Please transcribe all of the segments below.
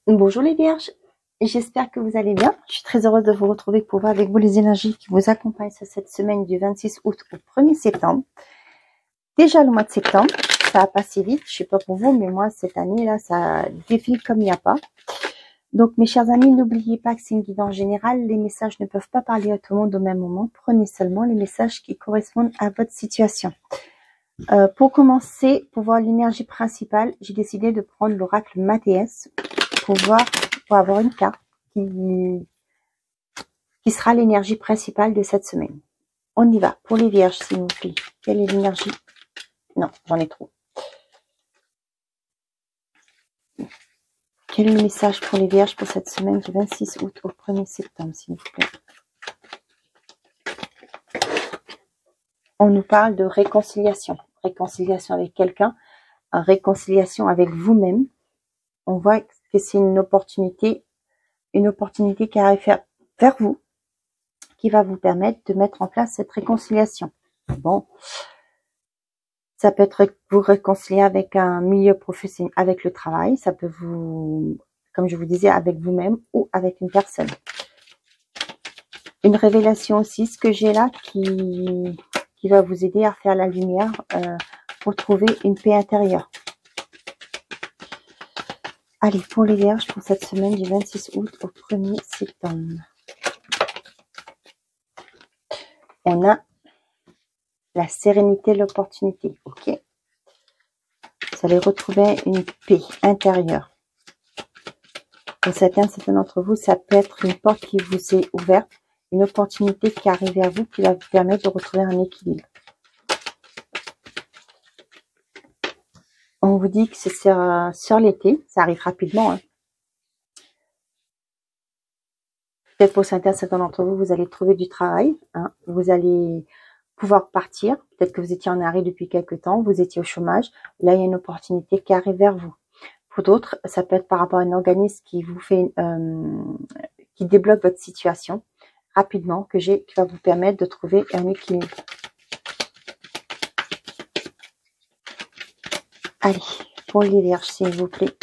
Bonjour les vierges, j'espère que vous allez bien. Je suis très heureuse de vous retrouver pour voir avec vous les énergies qui vous accompagnent sur cette semaine du 26 août au 1er septembre. Déjà le mois de septembre, ça a passé vite, je sais pas pour vous, mais moi cette année là, ça défile comme il n'y a pas. Donc mes chers amis, n'oubliez pas que c'est une guidance générale, les messages ne peuvent pas parler à tout le monde au même moment, prenez seulement les messages qui correspondent à votre situation. Pour commencer, pour voir l'énergie principale, j'ai décidé de prendre l'oracle Mathéès pour avoir une carte qui sera l'énergie principale de cette semaine. On y va. Pour les vierges, s'il vous plaît. Quelle est l'énergie? Non, j'en ai trop. Quel est le message pour les vierges pour cette semaine du 26 août au 1er septembre, s'il vous plaît? On nous parle de réconciliation. Réconciliation avec quelqu'un, réconciliation avec vous-même. On voit que c'est une opportunité qui arrive vers vous, qui va vous permettre de mettre en place cette réconciliation. Bon, ça peut être vous réconcilier avec un milieu professionnel, avec le travail, ça peut vous, comme je vous disais, avec vous-même ou avec une personne. Une révélation aussi, ce que j'ai là, qui va vous aider à faire la lumière pour trouver une paix intérieure. Allez, pour les vierges, pour cette semaine du 26 août au 1er septembre. On a la sérénité, l'opportunité, ok. Vous allez retrouver une paix intérieure. Pour certains d'entre vous, ça peut être une porte qui vous est ouverte, une opportunité qui arrive vers vous, qui va vous permettre de retrouver un équilibre. On vous dit que c'est sur l'été, ça arrive rapidement. Hein. Peut-être pour certains d'entre vous, vous allez trouver du travail, hein. Vous allez pouvoir partir. Peut-être que vous étiez en arrêt depuis quelque temps, vous étiez au chômage. Là, il y a une opportunité qui arrive vers vous. Pour d'autres, ça peut être par rapport à un organisme qui vous fait, qui débloque votre situation rapidement, qui va vous permettre de trouver un équilibre. Allez, pour les vierges, s'il vous plaît.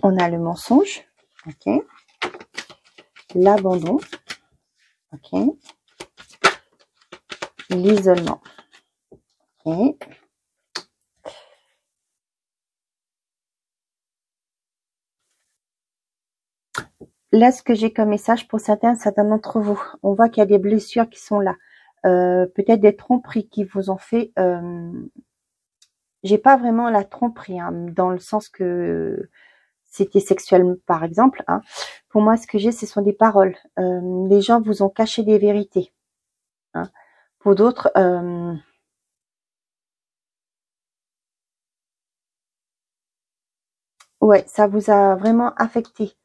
On a le mensonge, ok. L'abandon, ok. L'isolement, ok. Là, ce que j'ai comme message pour certains d'entre vous, on voit qu'il y a des blessures qui sont là. Peut-être des tromperies qui vous ont fait... j'ai pas vraiment la tromperie, hein, dans le sens que c'était sexuel, par exemple. Hein. Pour moi, ce que j'ai, ce sont des paroles. Les gens vous ont caché des vérités. Hein. Pour d'autres... ouais, ça vous a vraiment affecté.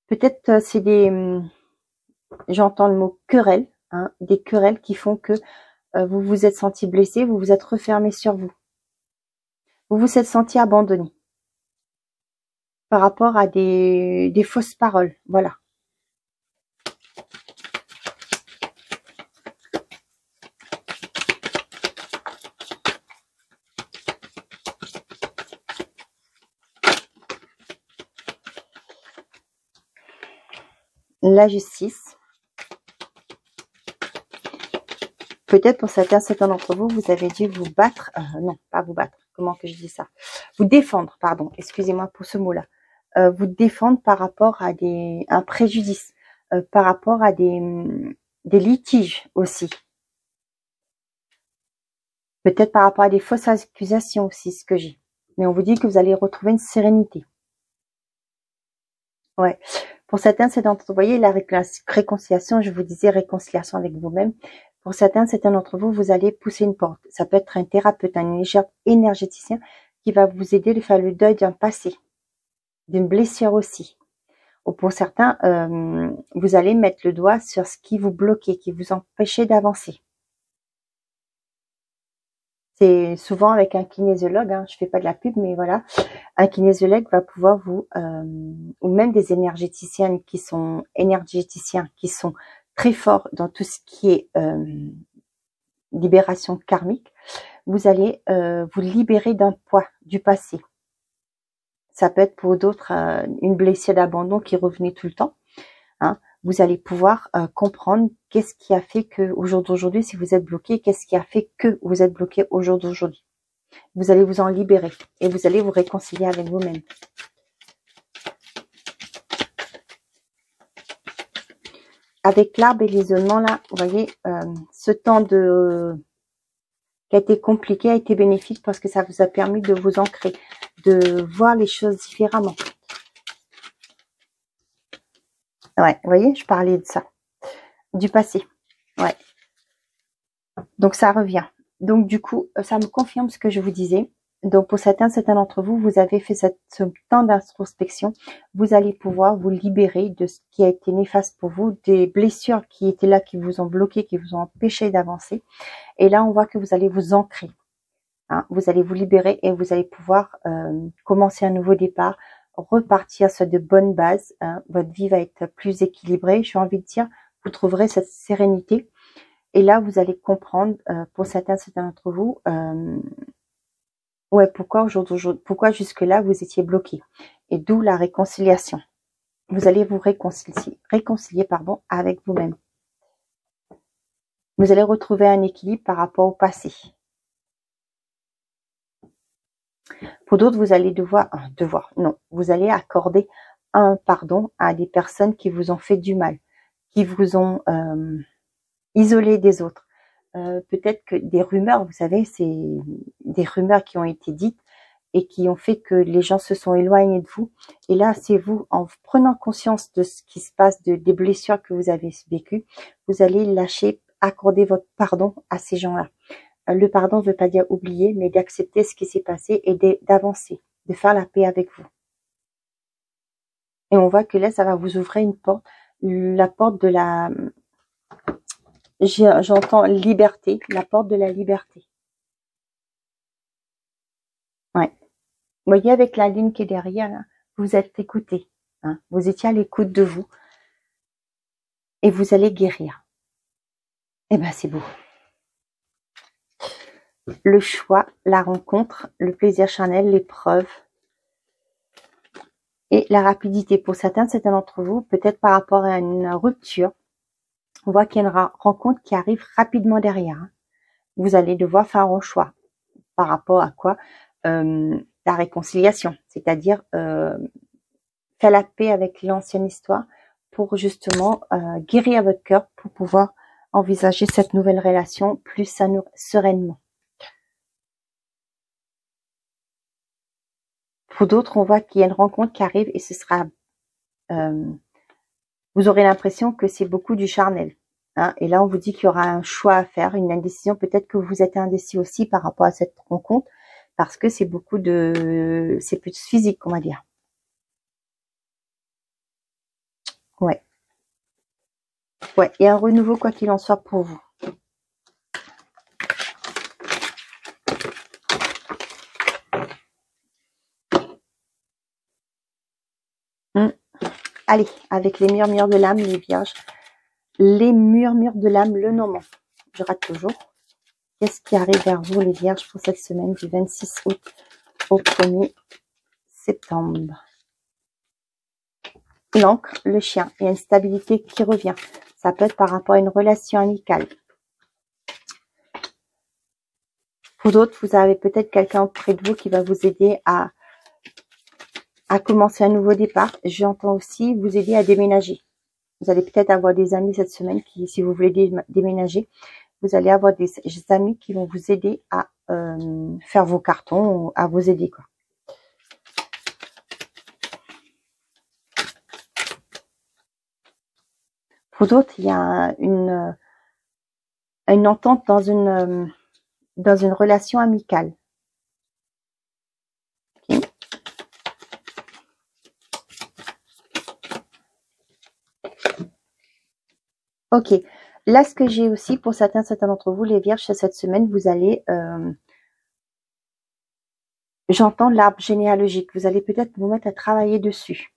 Peut-être c'est des... j'entends le mot querelle, hein, des querelles qui font que vous vous êtes senti blessé, vous vous êtes refermé sur vous. Vous vous êtes senti abandonné par rapport à des fausses paroles. Voilà. La justice. Peut-être pour certains d'entre vous, vous avez dû vous battre. Non, pas vous battre. Comment que je dis ça? Vous défendre, pardon. Excusez-moi pour ce mot-là. Vous défendre par rapport à un préjudice, par rapport à des litiges aussi. Peut-être par rapport à des fausses accusations aussi, ce que j'ai. Mais on vous dit que vous allez retrouver une sérénité. Ouais. Pour certains, vous voyez, la réconciliation, je vous disais réconciliation avec vous-même. Pour certains d'entre vous, vous allez pousser une porte. Ça peut être un thérapeute, un énergéticien qui va vous aider à faire le deuil d'un passé, d'une blessure aussi. Ou pour certains, vous allez mettre le doigt sur ce qui vous bloquait, qui vous empêchait d'avancer. C'est souvent avec un kinésiologue, hein, je fais pas de la pub, mais voilà, un kinésiologue va pouvoir vous, ou même des énergéticiens qui sont très forts dans tout ce qui est libération karmique, vous allez vous libérer d'un poids du passé. Ça peut être pour d'autres une blessure d'abandon qui revenait tout le temps. Hein. Vous allez pouvoir comprendre qu'est-ce qui a fait que au jour d'aujourd'hui, si vous êtes bloqué, qu'est-ce qui a fait que vous êtes bloqué au jour d'aujourd'hui. Vous allez vous en libérer et vous allez vous réconcilier avec vous-même. Avec l'arbre et l'isolement, là, vous voyez, ce temps qui a été compliqué a été bénéfique parce que ça vous a permis de vous ancrer, de voir les choses différemment. Ouais, vous voyez, je parlais de ça. Du passé. Ouais. Donc, ça revient. Donc, du coup, ça me confirme ce que je vous disais. Donc, pour certains d'entre vous, vous avez fait ce temps d'introspection. Vous allez pouvoir vous libérer de ce qui a été néfaste pour vous, des blessures qui étaient là, qui vous ont bloqué, qui vous ont empêché d'avancer. Et là, on voit que vous allez vous ancrer. Hein, vous allez vous libérer et vous allez pouvoir commencer un nouveau départ, repartir sur de bonnes bases. Hein. Votre vie va être plus équilibrée. J'ai envie de dire, vous trouverez cette sérénité. Et là, vous allez comprendre, pour certains d'entre vous, ouais, pourquoi jusque-là, vous étiez bloqué. Et d'où la réconciliation. Vous allez vous réconcilier avec vous-même. Vous allez retrouver un équilibre par rapport au passé. Pour d'autres, vous allez vous allez accorder un pardon à des personnes qui vous ont fait du mal, qui vous ont isolé des autres. Peut-être que des rumeurs, vous savez, c'est des rumeurs qui ont été dites et qui ont fait que les gens se sont éloignés de vous. Et là, c'est vous, en prenant conscience de ce qui se passe, des blessures que vous avez vécues, vous allez lâcher, accorder votre pardon à ces gens-là. Le pardon ne veut pas dire oublier, mais d'accepter ce qui s'est passé et d'avancer, de faire la paix avec vous. Et on voit que là, ça va vous ouvrir une porte, la porte de la... J'entends liberté, la porte de la liberté. Ouais. Vous voyez, avec la ligne qui est derrière, là, vous êtes écouté. Hein, vous étiez à l'écoute de vous. Et vous allez guérir. Eh ben, c'est beau. Le choix, la rencontre, le plaisir charnel, l'épreuve et la rapidité. Pour certains d'entre vous, peut-être par rapport à une rupture, on voit qu'il y a une rencontre qui arrive rapidement derrière. Vous allez devoir faire un choix. Par rapport à quoi? La réconciliation, c'est-à-dire faire la paix avec l'ancienne histoire pour justement guérir votre cœur pour pouvoir envisager cette nouvelle relation plus sereinement. Pour d'autres, on voit qu'il y a une rencontre qui arrive et ce sera... vous aurez l'impression que c'est beaucoup du charnel. Hein, et là, on vous dit qu'il y aura un choix à faire, une indécision. Peut-être que vous êtes indécis aussi par rapport à cette rencontre parce que c'est beaucoup de... c'est plus physique, on va dire. Ouais. Ouais, et un renouveau quoi qu'il en soit pour vous. Allez, avec les murmures de l'âme, les vierges. Les murmures de l'âme, le nommant. Je rate toujours. Qu'est-ce qui arrive vers vous, les vierges, pour cette semaine du 26 août au 1er septembre? L'encre, le chien. Il y a une stabilité qui revient. Ça peut être par rapport à une relation amicale. Pour d'autres, vous avez peut-être quelqu'un près de vous qui va vous aider à commencer un nouveau départ. J'entends aussi vous aider à déménager. Vous allez peut-être avoir des amis cette semaine qui, si vous voulez déménager, vous allez avoir des amis qui vont vous aider à faire vos cartons, à vous aider, quoi. Pour d'autres, il y a une entente dans une relation amicale. Ok. Là, ce que j'ai aussi pour certains d'entre vous, les vierges, cette semaine, vous allez... j'entends l'arbre généalogique. Vous allez peut-être vous mettre à travailler dessus.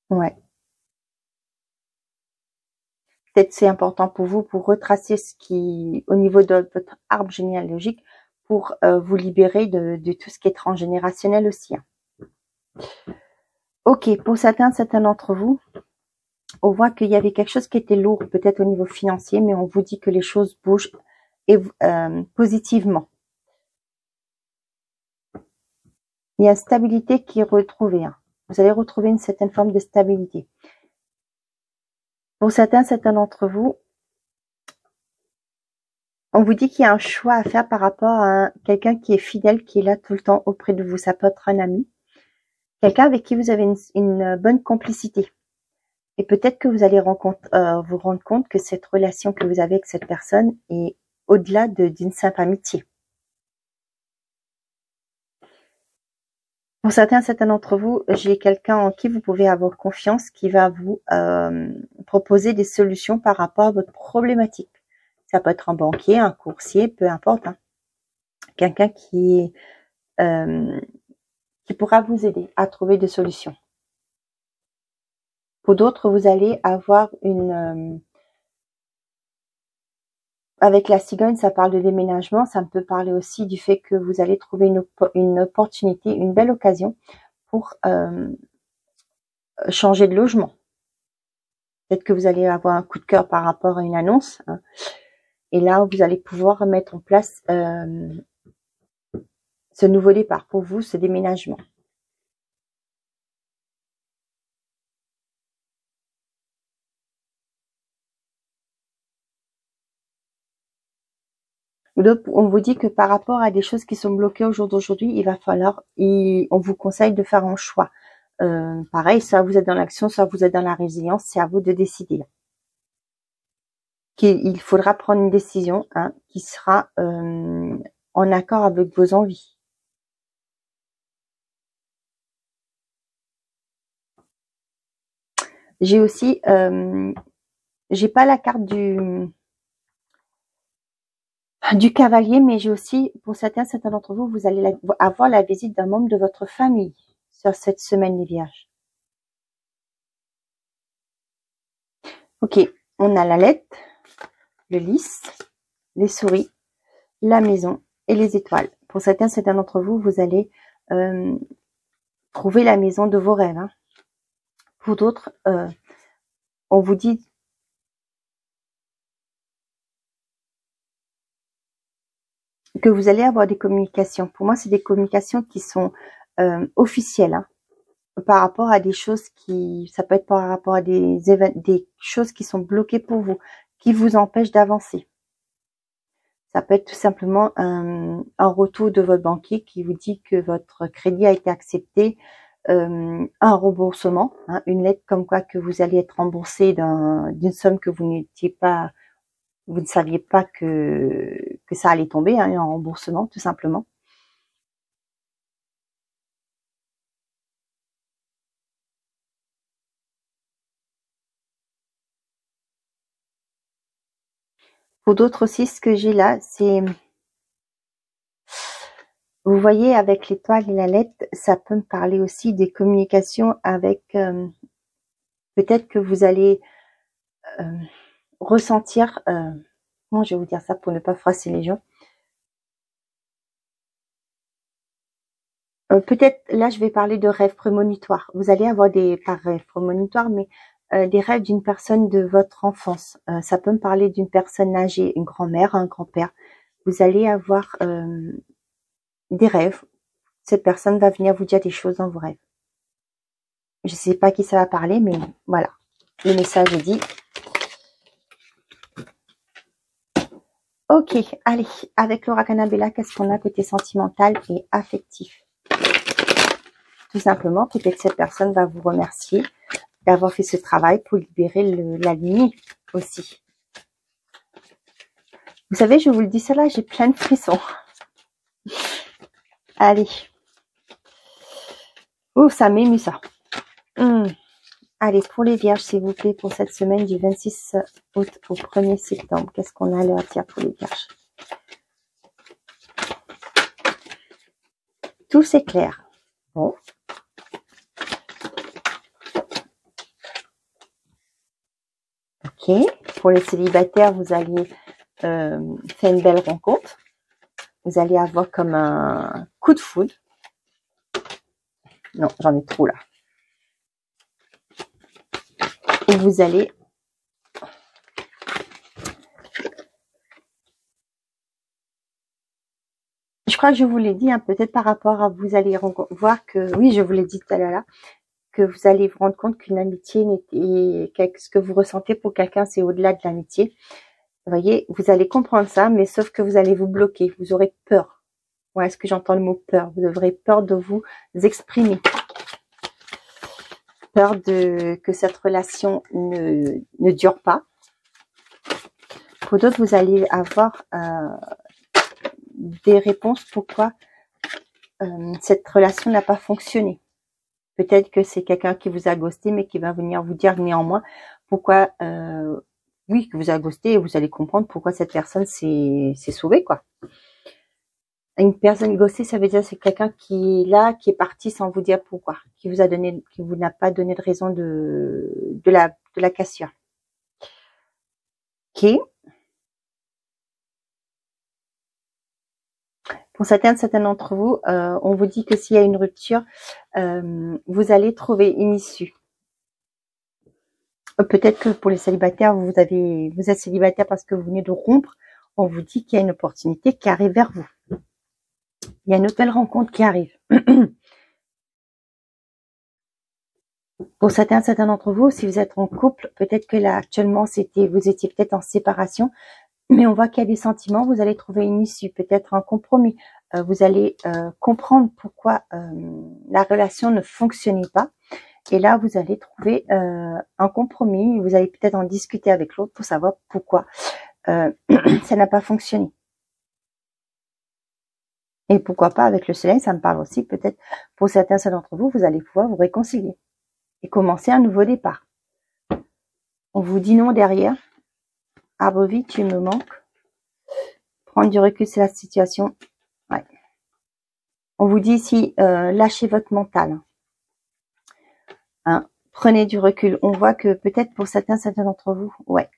Ouais. peut-être c'est important pour vous pour retracer ce qui, au niveau de votre arbre généalogique, pour vous libérer de tout ce qui est transgénérationnel aussi. Hein. Ok, pour certains d'entre vous, on voit qu'il y avait quelque chose qui était lourd, peut-être au niveau financier, mais on vous dit que les choses bougent et, positivement. Il y a une stabilité qui est retrouvée. Hein. Vous allez retrouver une certaine forme de stabilité. Pour certains d'entre vous, on vous dit qu'il y a un choix à faire par rapport à quelqu'un qui est fidèle, qui est là tout le temps auprès de vous. Ça peut être un ami, quelqu'un avec qui vous avez une bonne complicité. Et peut-être que vous allez vous rendre compte que cette relation que vous avez avec cette personne est au-delà d'une simple amitié. Pour certains d'entre vous, j'ai quelqu'un en qui vous pouvez avoir confiance qui va vous proposer des solutions par rapport à votre problématique. Ça peut être un banquier, un coursier, peu importe. Hein. Quelqu'un qui pourra vous aider à trouver des solutions. Pour d'autres, vous allez avoir avec la cigogne, ça parle de déménagement. Ça peut parler aussi du fait que vous allez trouver une opportunité, une belle occasion pour changer de logement. Peut-être que vous allez avoir un coup de cœur par rapport à une annonce. Hein, et là, vous allez pouvoir mettre en place ce nouveau départ pour vous, ce déménagement. On vous dit que par rapport à des choses qui sont bloquées au jour d'aujourd'hui, il va falloir, on vous conseille de faire un choix. Pareil, soit vous êtes dans l'action, soit vous êtes dans la résilience, c'est à vous de décider. Il faudra prendre une décision qui sera en accord avec vos envies. J'ai aussi, j'ai pas la carte du cavalier, mais j'ai aussi, pour certains d'entre vous, vous allez avoir la visite d'un membre de votre famille sur cette semaine des Vierges. Ok, on a la lettre, le lys, les souris, la maison et les étoiles. Pour certains d'entre vous, vous allez trouver la maison de vos rêves. Hein. Pour d'autres, on vous dit que vous allez avoir des communications. Pour moi, c'est des communications qui sont officielles. Hein, par rapport à des choses ça peut être par rapport à des choses qui sont bloquées pour vous, qui vous empêchent d'avancer. Ça peut être tout simplement un retour de votre banquier qui vous dit que votre crédit a été accepté, un remboursement, hein, une lettre comme quoi que vous allez être remboursé d'une somme que vous ne saviez pas que ça allait tomber, hein, un remboursement tout simplement. Pour d'autres aussi, ce que j'ai là, c'est, vous voyez, avec l'étoile et la lettre, ça peut me parler aussi des communications avec, peut-être que vous allez ressentir, comment je vais vous dire ça pour ne pas froisser les gens. Peut-être, là, je vais parler de rêves prémonitoires. Vous allez avoir pas rêves prémonitoires, mais des rêves d'une personne de votre enfance. Ça peut me parler d'une personne âgée, une grand-mère, un grand-père. Vous allez avoir des rêves. Cette personne va venir vous dire des choses dans vos rêves. Je ne sais pas qui ça va parler, mais voilà. Le message est dit. Ok, allez. Avec Laura Canabella, qu'est-ce qu'on a côté sentimental et affectif? Tout simplement, peut-être cette personne va vous remercier d'avoir fait ce travail pour libérer la ligne aussi. Vous savez, je vous le dis cela, j'ai plein de frissons. Allez. Oh, ça m'émue ça. Allez, pour les vierges, s'il vous plaît, pour cette semaine du 26 août au 1er septembre, qu'est-ce qu'on a à leur dire pour les vierges? Tout s'éclaire. Bon. Ok. Pour les célibataires, vous allez faire une belle rencontre. Vous allez avoir comme un coup de foudre. Non, j'en ai trop là. Et vous allez je crois que je vous l'ai dit, hein, peut-être par rapport à vous allez voir que, oui, je vous l'ai dit tout à l'heure, que vous allez vous rendre compte qu'une amitié, ce que vous ressentez pour quelqu'un, c'est au-delà de l'amitié. Vous voyez, vous allez comprendre ça, mais sauf que vous allez vous bloquer, vous aurez peur. Ouais, est-ce que j'entends le mot peur? Vous aurez peur de vous exprimer. Peur que cette relation ne dure pas. Pour d'autres, vous allez avoir des réponses pourquoi cette relation n'a pas fonctionné. Peut-être que c'est quelqu'un qui vous a ghosté, mais qui va venir vous dire néanmoins pourquoi, oui, que vous a ghosté, et vous allez comprendre pourquoi cette personne s'est sauvée, quoi. Une personne ghostée, ça veut dire c'est quelqu'un qui est là, qui est parti sans vous dire pourquoi, qui vous n'a pas donné de raison de la cassure. Ok. Pour certains d'entre vous, on vous dit que s'il y a une rupture, vous allez trouver une issue. Peut-être que pour les célibataires, vous êtes célibataire parce que vous venez de rompre. On vous dit qu'il y a une opportunité qui arrive vers vous. Il y a une nouvelle rencontre qui arrive. Pour certains d'entre vous, si vous êtes en couple, peut-être que là actuellement vous étiez peut-être en séparation, mais on voit qu'il y a des sentiments. Vous allez trouver une issue, peut-être un compromis. Vous allez comprendre pourquoi la relation ne fonctionnait pas. Et là, vous allez trouver un compromis. Vous allez peut-être en discuter avec l'autre pour savoir pourquoi ça n'a pas fonctionné. Et pourquoi pas avec le soleil, ça me parle aussi. Peut-être pour certains d'entre vous, vous allez pouvoir vous réconcilier et commencer un nouveau départ. On vous dit non derrière. Arbre vie, tu me manques. Prendre du recul sur la situation. Ouais. On vous dit ici, lâchez votre mental. Hein, prenez du recul. On voit que peut-être pour certains d'entre vous, ouais,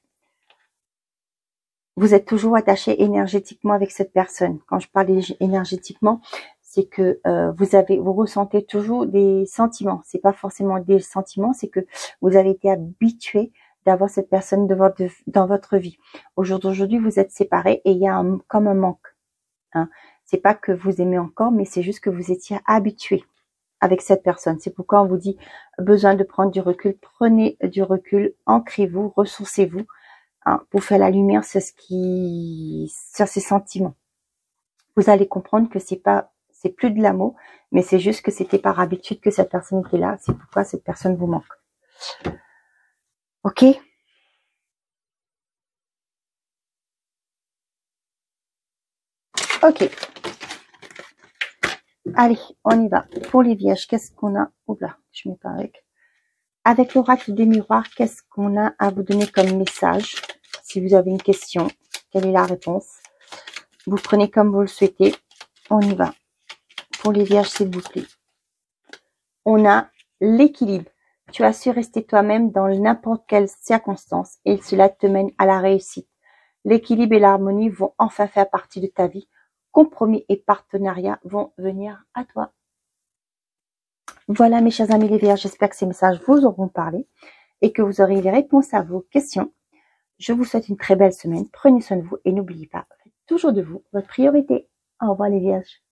vous êtes toujours attaché énergétiquement avec cette personne. Quand je parle énergétiquement, c'est que vous ressentez toujours des sentiments. C'est pas forcément des sentiments, c'est que vous avez été habitué d'avoir cette personne dans votre vie. Aujourd'hui, vous êtes séparés et il y a comme un manque. Hein. C'est pas que vous aimez encore, mais c'est juste que vous étiez habitué avec cette personne. C'est pourquoi on vous dit besoin de prendre du recul. Prenez du recul, ancrez-vous, ressourcez-vous hein, pour faire la lumière sur sur ces sentiments. Vous allez comprendre que c'est plus de l'amour, mais c'est juste que c'était par habitude que cette personne était là. C'est pourquoi cette personne vous manque. Ok? Ok. Allez, on y va. Pour les vierges, qu'est-ce qu'on a? Oula, je mets pas avec. Avec l'oracle des miroirs, qu'est-ce qu'on a à vous donner comme message? Si vous avez une question, quelle est la réponse? Vous prenez comme vous le souhaitez. On y va. Pour les vierges, s'il vous plaît. On a l'équilibre. Tu as su rester toi-même dans n'importe quelle circonstance et cela te mène à la réussite. L'équilibre et l'harmonie vont enfin faire partie de ta vie. Compromis et partenariat vont venir à toi. Voilà mes chers amis les vierges, j'espère que ces messages vous auront parlé et que vous aurez les réponses à vos questions. Je vous souhaite une très belle semaine, prenez soin de vous et n'oubliez pas, faites toujours de vous votre priorité. Au revoir les vierges.